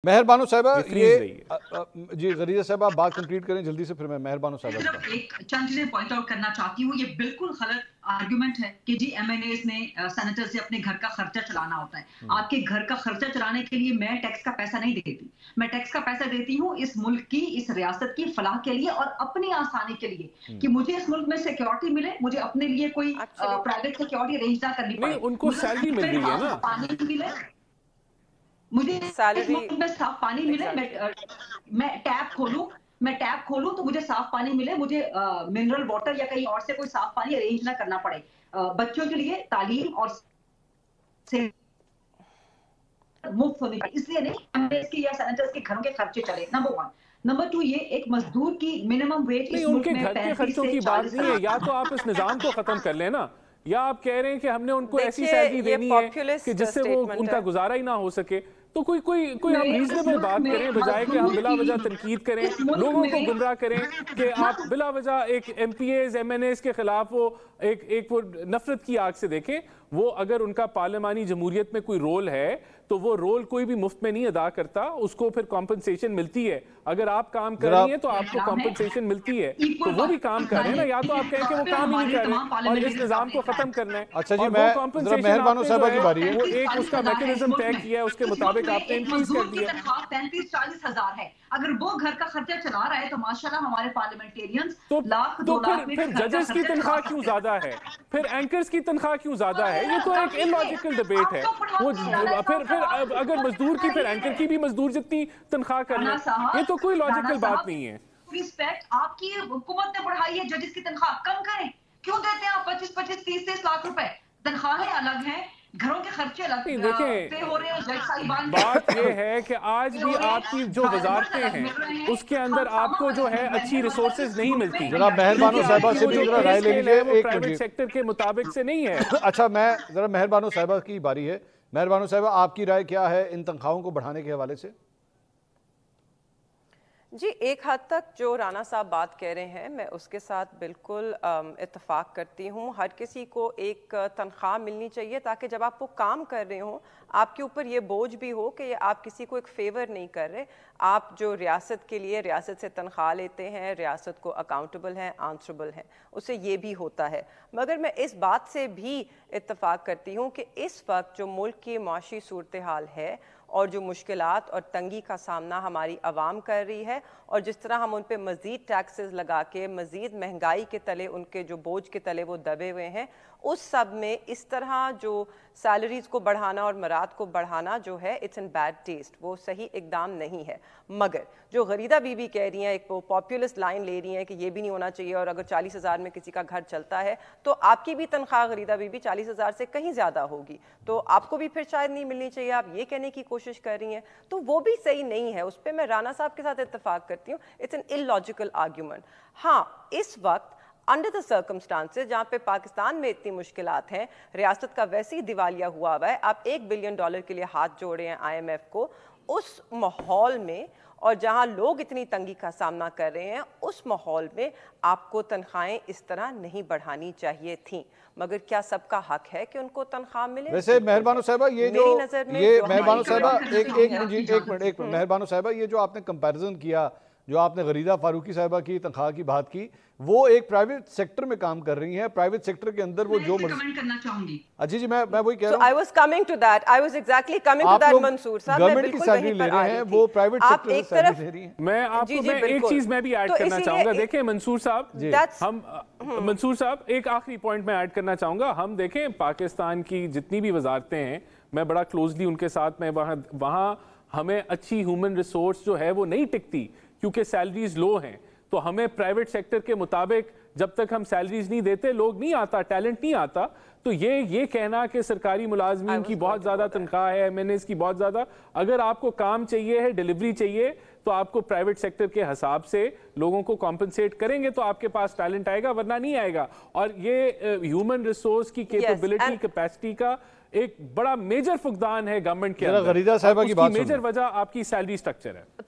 मेहर बानो साहिबा ये जी गरीजा साहब आप बात कंप्लीट करें जल्दी से, फिर मैं मेहर बानो साहिबा सिर्फ एक चंद चीजें पॉइंट आउट करना चाहती हूँ। ये बिल्कुल गलत आर्गुमेंट है कि जी एमएनएस ने सेनेटर से अपने घर का खर्चा चलाना होता है। आपके घर का खर्चा चलाने के लिए मैं टैक्स का पैसा नहीं देती, मैं टैक्स का पैसा देती हूँ इस मुल्क की, इस रियासत की फलाह के लिए और अपनी आसानी के लिए कि मुझे इस मुल्क में सिक्योरिटी मिले, मुझे अपने लिए कोई प्राइवेट सिक्योरिटी अरेंज ना करनी पड़े, उनको सैलरी मिल रही है ना, पानी मिले, मुझे सैलरी में साफ पानी मिले, मैं टैप खोलूं तो मुझे साफ पानी मिले, मुझे मिनरल वाटर या कहीं और से कोई साफ पानी अरेंज ना करना पड़े, बच्चों के लिए तालीम और मुफ्त होनी चाहिए, इसलिए नहीं एमएनएस के या सेनेटर्स के घरों के खर्चे चले। नंबर 1। नंबर 2, ये एक मजदूर की मिनिमम वेज नहीं, उनके घर के खर्चों की बात नहीं है। या तो आप इस निजाम को खत्म कर लेना, या आप कह रहे हैं कि हमने उनको ऐसी सैलरी देनी है कि जिससे वो उनका गुजारा ही ना हो सके। तो कोई हम रीजनेबल बात करें, बजाय कि हम बिला वजह तनकीद करें, लोगों को गुमराह करें कि आप बिला वजह एक एमपीएस एमएनएस के खिलाफ वो एक वो नफरत की आग से देखें। वो अगर उनका पार्लियामानी जमहूरियत में कोई रोल है तो वो रोल कोई भी मुफ्त में नहीं अदा करता, उसको फिर कॉम्पनसेशन मिलती है। अगर आप काम कर रही हैं तो आपको कॉम्पनसेशन मिलती है, तो वो भी काम कर रहे हैं ना। या तो आप कहें कि वो काम ही नहीं कर रहे और इस निजाम को खत्म करना है। अच्छा जी, मैं मेहर बानो साहिबा की बारी है। वो एक उसका मैकेनिज्म तय किया है, उसके मुताबिक आपने इंक्रीज कर दिया। 35-40 हजार है, अगर वो घर का खर्चा चला रहा है तो माशाल्लाह हमारे पार्लियामेंटेरियंस लाख तो फिर जजेस की तनख्वाह क्यों ज्यादा है, फिर एंकर्स की तनख्वाह क्यों ज्यादा है? ये तो एक इलॉजिकल डिबेट है। वो फिर अगर मजदूर की फिर एंकर की भी मजदूर जितनी तनख्वाह करना, ये तो कोई लॉजिकल बात नहीं है। रिस्पेक्ट आपकी हुकूमत ने बढ़ाई है, जजेस की तनख्वाह कम करें। क्यों देते हैं आप 25-25, 30-30 लाख रुपए? तनख्वाहें अलग हैं, घरों के खर्चे अलग देखें, हो रहे हैं। बात ये है कि आज भी आपकी जो वजारतें हैं उसके अंदर आपको जो है अच्छी रिसोर्सेज नहीं मिलती। जरा मेहर बानो साहिबा से भी जरा राय ले लीजिए, वो प्राइवेट सेक्टर के मुताबिक से नहीं है। अच्छा, मैं जरा मेहर बानो साहिबा की बारी है। मेहर बानो साहिबा, आपकी राय क्या है इन तनख्वाहों को बढ़ाने के हवाले से? जी, एक हद तक जो राना साहब बात कह रहे हैं मैं उसके साथ बिल्कुल इत्तेफाक करती हूँ। हर किसी को एक तनख्वाह मिलनी चाहिए ताकि जब आप वो काम कर रहे हो आपके ऊपर ये बोझ भी हो कि आप किसी को एक फेवर नहीं कर रहे। आप जो रियासत के लिए रियासत से तनख्वाह लेते हैं, रियासत को अकाउंटेबल हैं, आंसरेबल हैं, उससे ये भी होता है। मगर मैं इस बात से भी इत्तेफाक करती हूँ कि इस वक्त जो मुल्क की माशी सूरत हाल है और जो मुश्किलात और तंगी का सामना हमारी आवाम कर रही है और जिस तरह हम उन पे मज़ीद टैक्सेस लगा के मज़ीद महंगाई के तले, उनके जो बोझ के तले वो दबे हुए हैं, उस सब में इस तरह जो सैलरीज़ को बढ़ाना और मराद को बढ़ाना जो है इट्स इन बैड टेस्ट, वो सही इकदाम नहीं है। मगर जो गरीदा बीबी कह रही हैं, एक वो पॉपुलिस्ट लाइन ले रही हैं कि ये भी नहीं होना चाहिए और अगर 40 हज़ार में किसी का घर चलता है तो आपकी भी तनख्वाह गरीदा बीबी 40 हज़ार से कहीं ज़्यादा होगी, तो आपको भी फिर शायद नहीं मिलनी चाहिए, आप ये कहने की कोशिश कर रही हैं, तो वो भी सही नहीं है। उस पर मैं राना साहब के साथ इत्तेफाक करती हूँ, इट्स एन इलॉजिकल आर्ग्यूमेंट। हाँ, इस वक्त अंडर द सर्कमस्टांसेस जहाँ पे पाकिस्तान में इतनी मुश्किलात हैं, रियासत का वैसे ही दिवालिया हुआ है, आप $1 बिलियन के लिए हाथ जोड़े हैं IMF को, उस माहौल में और जहाँ लोग इतनी तंगी का सामना कर रहे हैं, उस माहौल में आपको तनख्वाहें इस तरह नहीं बढ़ानी चाहिए थी। मगर क्या सबका हक है कि उनको तनख्वाह मिले? वैसे मेहर बानो साहिबा, ये जो मेहर बानो साहिबा एक मिनट मेहर बानो साहिबा, ये जो आपने कंपैरिजन किया, जो आपने गरीदा फारूकी साहिबा की तनख्वाह की बात की, वो एक प्राइवेट सेक्टर में काम कर रही हैं। प्राइवेट सेक्टर के अंदर वो जो कमेंट करना चाहूंगी। अच्छा जी, मैं वही कह रहा हूं। I was coming to that. I was exactly coming to that, Mansoor साहब। गवर्नमेंट की सैलरी ले रहे हैं, वो प्राइवेट सेक्टर से सैलरी ले रही हैं। मैं एक चीज मैं भी ऐड करना चाहूंगा। देखें मंसूर साहब, मंसूर साहब, एक आखिरी पॉइंट मैं ऐड करना चाहूंगा। हम देखें पाकिस्तान की जितनी भी वजारतें हैं, मैं बड़ा क्लोजली उनके साथ में वहाँ हमें अच्छी ह्यूमन रिसोर्स जो है वो नहीं टिकती क्योंकि सैलरीज लो हैं। तो हमें प्राइवेट सेक्टर के मुताबिक जब तक हम सैलरीज नहीं देते, लोग नहीं आता, टैलेंट नहीं आता। तो ये कहना कि सरकारी मुलाजमीन की बहुत ज़्यादा तनख्वाह है, एमएनएस की बहुत ज़्यादा, अगर आपको काम चाहिए है, डिलीवरी चाहिए, तो आपको प्राइवेट सेक्टर के हिसाब से लोगों को कॉम्पनसेट करेंगे तो आपके पास टैलेंट आएगा, वरना नहीं आएगा। और ये ह्यूमन रिसोर्स की कैपेबिलिटी, कैपेसिटी का एक बड़ा मेजर फुकदान है गवर्नमेंट के अंदर। गरीदा साहिबा की बात, मेजर वजह आपकी सैलरी स्ट्रक्चर है।